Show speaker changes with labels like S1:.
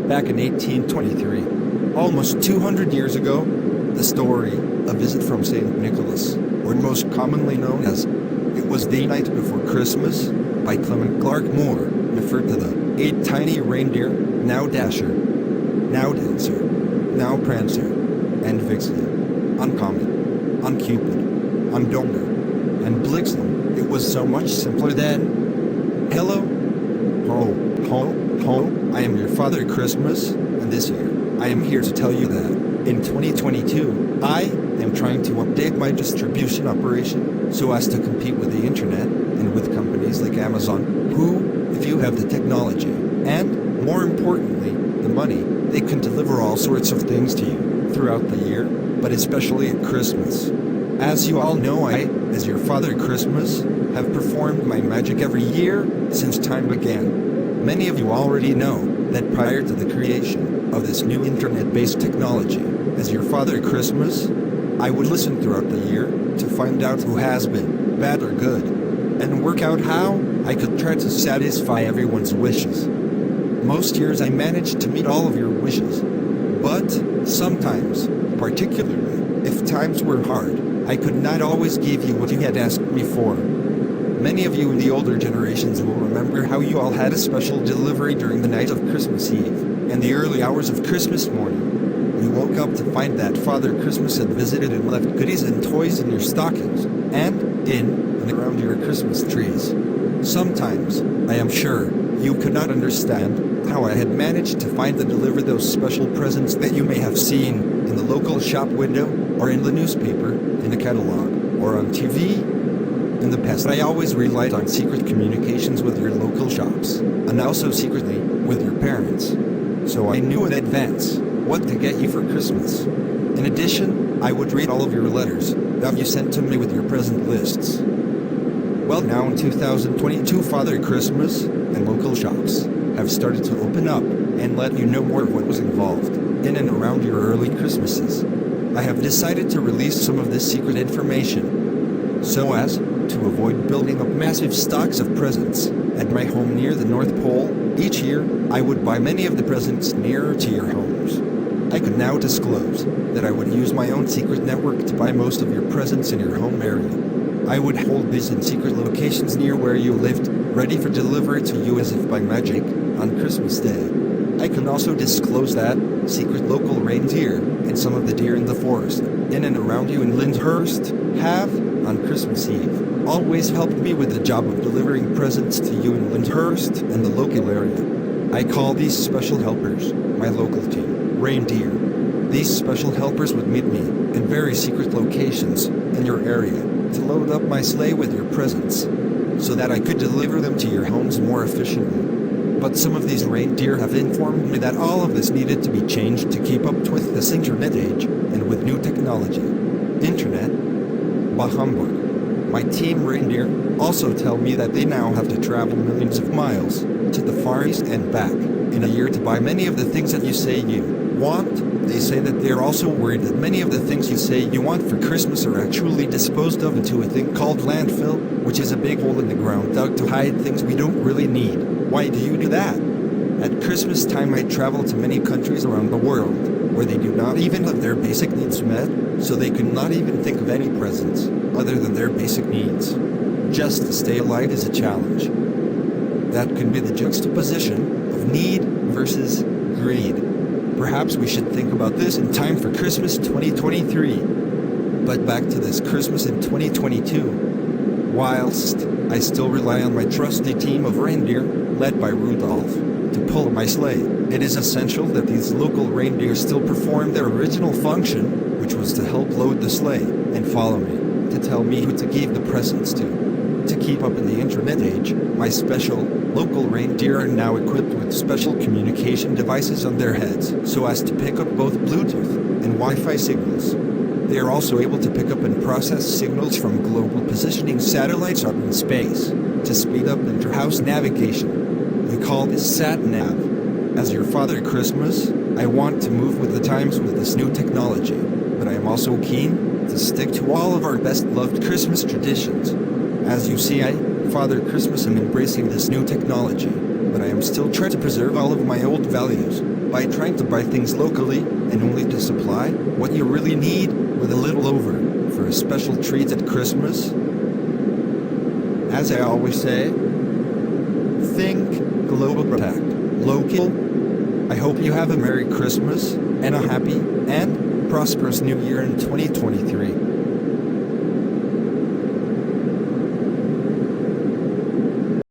S1: Back in 1823, almost 200 years ago, the story, A Visit from St. Nicholas, or most commonly known as It Was the Night Before Christmas, by Clement Clark Moore, referred to the 8 tiny reindeer, now Dasher, now Dancer, now Prancer, and Vixen, on Comet, on Cupid, on Donner, and Blitzen. It was so much simpler then. Hello? Ho, ho, ho, I am your Father Cristmas, and this year, I am here to tell you that, in 2022, I am trying to update my distribution operation so as to compete with the internet and with companies like Amazon, who, if you have the technology, and, more importantly, the money, they can deliver all sorts of things to you throughout the year, but especially at Christmas. As you all know, I, as your Father Cristmas, have performed my magic every year since time began. Many of you already know that prior to the creation of this new internet-based technology, as your Father Cristmas, I would listen throughout the year to find out who has been bad or good, and work out how I could try to satisfy everyone's wishes. Most years I managed to meet all of your wishes, but sometimes, particularly if times were hard, I could not always give you what you had asked me for. Many of you in the older generations will remember how you all had a special delivery during the night of Christmas Eve and the early hours of Christmas morning. You woke up to find that Father Cristmas had visited and left goodies and toys in your stockings, and in and around your Christmas trees. Sometimes, I am sure, you could not understand how I had managed to find and deliver those special presents that you may have seen in the local shop window, or in the newspaper, in a catalog, or on TV. In the past, I always relied on secret communications with your local shops, and also secretly with your parents. So I knew in advance what to get you for Christmas. In addition, I would read all of your letters that you sent to me with your present lists. Well, now in 2022, Father Cristmas and local shops have started to open up and let you know more of what was involved in and around your early Christmases. I have decided to release some of this secret information so as to avoid building up massive stocks of presents at my home near the North Pole. Each year, I would buy many of the presents nearer to your homes. I could now disclose that I would use my own secret network to buy most of your presents in your home area. I would hold these in secret locations near where you lived, ready for delivery to you as if by magic, on Christmas Day. I can also disclose that secret local reindeer and some of the deer in the forest, in and around you in Lyndhurst, have, on Christmas Eve, always helped me with the job of delivering presents to you in Lyndhurst and the local area. I call these special helpers my local team, Reindeer. These special helpers would meet me in very secret locations in your area to load up my sleigh with your presents, so that I could deliver them to your homes more efficiently. But some of these reindeer have informed me that all of this needed to be changed to keep up with this internet age and with new technology. Internet? Bah humbug. My team Reindeer also tell me that they now have to travel millions of miles to the Far East and back in a year to buy many of the things that you say you want. They say that they're also worried that many of the things you say you want for Christmas are actually disposed of into a thing called landfill, which is a big hole in the ground dug to hide things we don't really need. Why do you do that? At Christmas time I travel to many countries around the world, where they do not even have their basic needs met, so they could not even think of any presents, other than their basic needs. Just to stay alive is a challenge. That could be the juxtaposition of need versus greed. Perhaps we should think about this in time for Christmas 2023. But back to this Christmas in 2022. Whilst I still rely on my trusty team of reindeer, led by Rudolph, to pull my sleigh, it is essential that these local reindeer still perform their original function, which was to help load the sleigh and follow me, to tell me who to give the presents to. To keep up in the internet age, my special, local reindeer are now equipped with special communication devices on their heads, so as to pick up both Bluetooth and Wi-Fi signals. They are also able to pick up and process signals from global positioning satellites up in space, to speed up inter-house navigation. We call this sat-nav. As your Father Cristmas, I want to move with the times with this new technology, but I am also keen to stick to all of our best-loved Christmas traditions. As you see, I, Father Cristmas, am embracing this new technology, but I am still trying to preserve all of my old values by trying to buy things locally and only to supply what you really need with a little over for a special treat at Christmas. As I always say, think global, protect local. I hope you have a Merry Christmas and a happy and prosperous New Year in 2023.